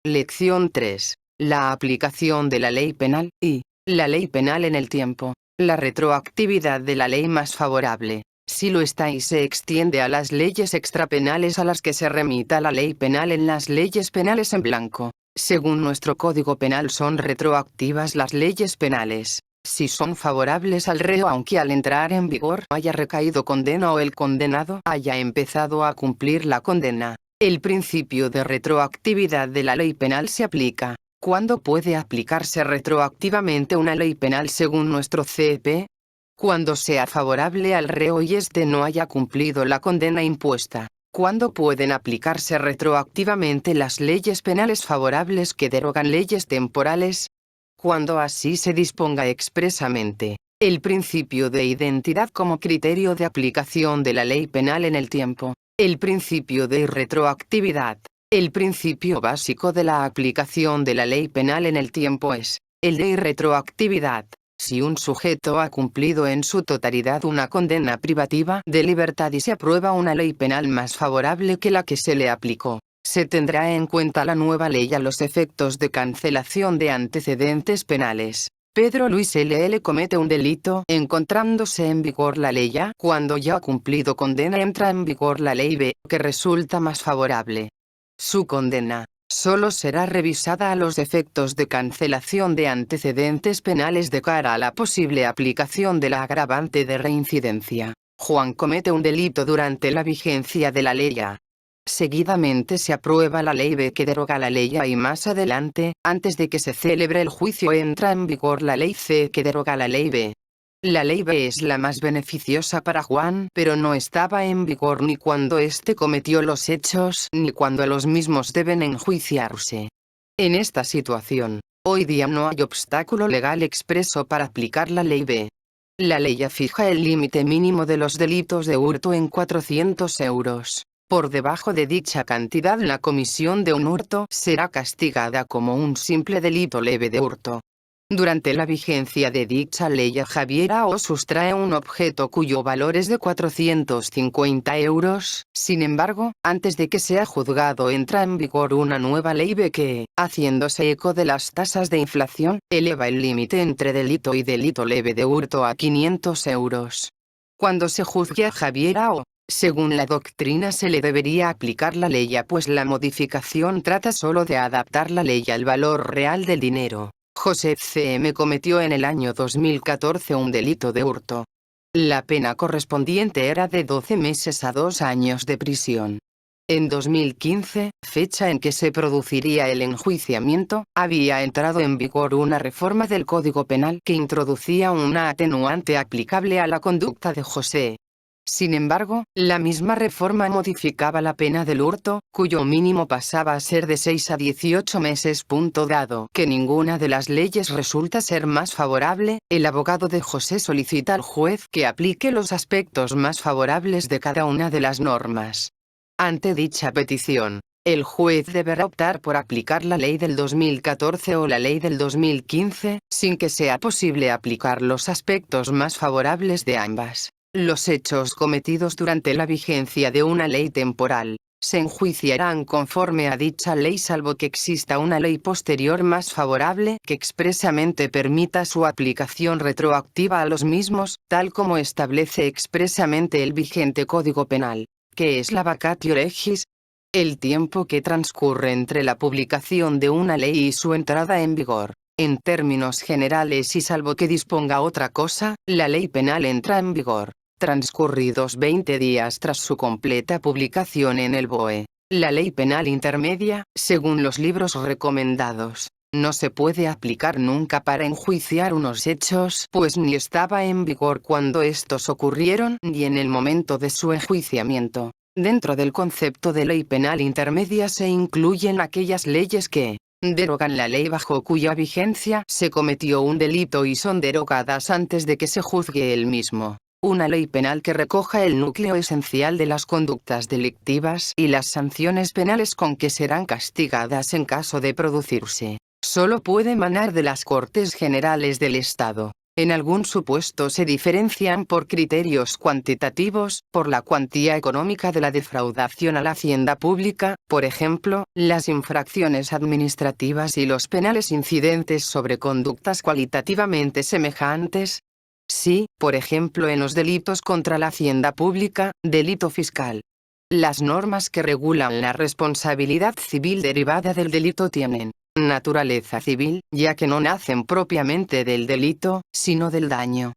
Lección 3. La aplicación de la ley penal, y la ley penal en el tiempo. La retroactividad de la ley más favorable, si lo está y se extiende a las leyes extrapenales a las que se remita la ley penal en las leyes penales en blanco. Según nuestro Código Penal son retroactivas las leyes penales, si son favorables al reo aunque al entrar en vigor haya recaído condena o el condenado haya empezado a cumplir la condena. El principio de retroactividad de la ley penal se aplica. ¿Cuándo puede aplicarse retroactivamente una ley penal según nuestro CEP? Cuando sea favorable al reo y éste no haya cumplido la condena impuesta. ¿Cuándo pueden aplicarse retroactivamente las leyes penales favorables que derogan leyes temporales? Cuando así se disponga expresamente. El principio de identidad como criterio de aplicación de la ley penal en el tiempo. El principio de retroactividad. El principio básico de la aplicación de la ley penal en el tiempo es el de retroactividad. Si un sujeto ha cumplido en su totalidad una condena privativa de libertad y se aprueba una ley penal más favorable que la que se le aplicó, se tendrá en cuenta la nueva ley a los efectos de cancelación de antecedentes penales. Pedro Luis LL comete un delito encontrándose en vigor la ley A. Cuando ya ha cumplido condena entra en vigor la ley B, que resulta más favorable. Su condena solo será revisada a los efectos de cancelación de antecedentes penales de cara a la posible aplicación de la agravante de reincidencia. Juan comete un delito durante la vigencia de la ley A. Seguidamente se aprueba la ley B que deroga la ley A y más adelante, antes de que se celebre el juicio entra en vigor la ley C que deroga la ley B. La ley B es la más beneficiosa para Juan, pero no estaba en vigor ni cuando éste cometió los hechos ni cuando los mismos deben enjuiciarse. En esta situación, hoy día no hay obstáculo legal expreso para aplicar la ley B. La ley ya fija el límite mínimo de los delitos de hurto en 400 euros. Por debajo de dicha cantidad la comisión de un hurto será castigada como un simple delito leve de hurto. Durante la vigencia de dicha ley Javier A. O sustrae un objeto cuyo valor es de 450 euros, sin embargo, antes de que sea juzgado entra en vigor una nueva ley B que, haciéndose eco de las tasas de inflación, eleva el límite entre delito y delito leve de hurto a 500 euros. Cuando se juzgue a Javier A. O, según la doctrina se le debería aplicar la ley A pues la modificación trata solo de adaptar la ley al valor real del dinero. José C.M. cometió en el año 2014 un delito de hurto. La pena correspondiente era de 12 meses a 2 años de prisión. En 2015, fecha en que se produciría el enjuiciamiento, había entrado en vigor una reforma del Código Penal que introducía una atenuante aplicable a la conducta de José. Sin embargo, la misma reforma modificaba la pena del hurto, cuyo mínimo pasaba a ser de 6 a 18 meses. Dado que ninguna de las leyes resulta ser más favorable, el abogado de José solicita al juez que aplique los aspectos más favorables de cada una de las normas. Ante dicha petición, el juez deberá optar por aplicar la ley del 2014 o la ley del 2015, sin que sea posible aplicar los aspectos más favorables de ambas. Los hechos cometidos durante la vigencia de una ley temporal se enjuiciarán conforme a dicha ley salvo que exista una ley posterior más favorable que expresamente permita su aplicación retroactiva a los mismos, tal como establece expresamente el vigente Código Penal, que es la vacatio legis. El tiempo que transcurre entre la publicación de una ley y su entrada en vigor. En términos generales y salvo que disponga otra cosa, la ley penal entra en vigor transcurridos 20 días tras su completa publicación en el BOE. La ley penal intermedia, según los libros recomendados, no se puede aplicar nunca para enjuiciar unos hechos, pues ni estaba en vigor cuando estos ocurrieron ni en el momento de su enjuiciamiento. Dentro del concepto de ley penal intermedia se incluyen aquellas leyes que derogan la ley bajo cuya vigencia se cometió un delito y son derogadas antes de que se juzgue el mismo. Una ley penal que recoja el núcleo esencial de las conductas delictivas y las sanciones penales con que serán castigadas en caso de producirse, solo puede emanar de las Cortes Generales del Estado. En algún supuesto se diferencian por criterios cuantitativos, por la cuantía económica de la defraudación a la hacienda pública, por ejemplo, las infracciones administrativas y los penales incidentes sobre conductas cualitativamente semejantes. Sí, por ejemplo en los delitos contra la hacienda pública, delito fiscal. Las normas que regulan la responsabilidad civil derivada del delito tienen naturaleza civil, ya que no nacen propiamente del delito, sino del daño.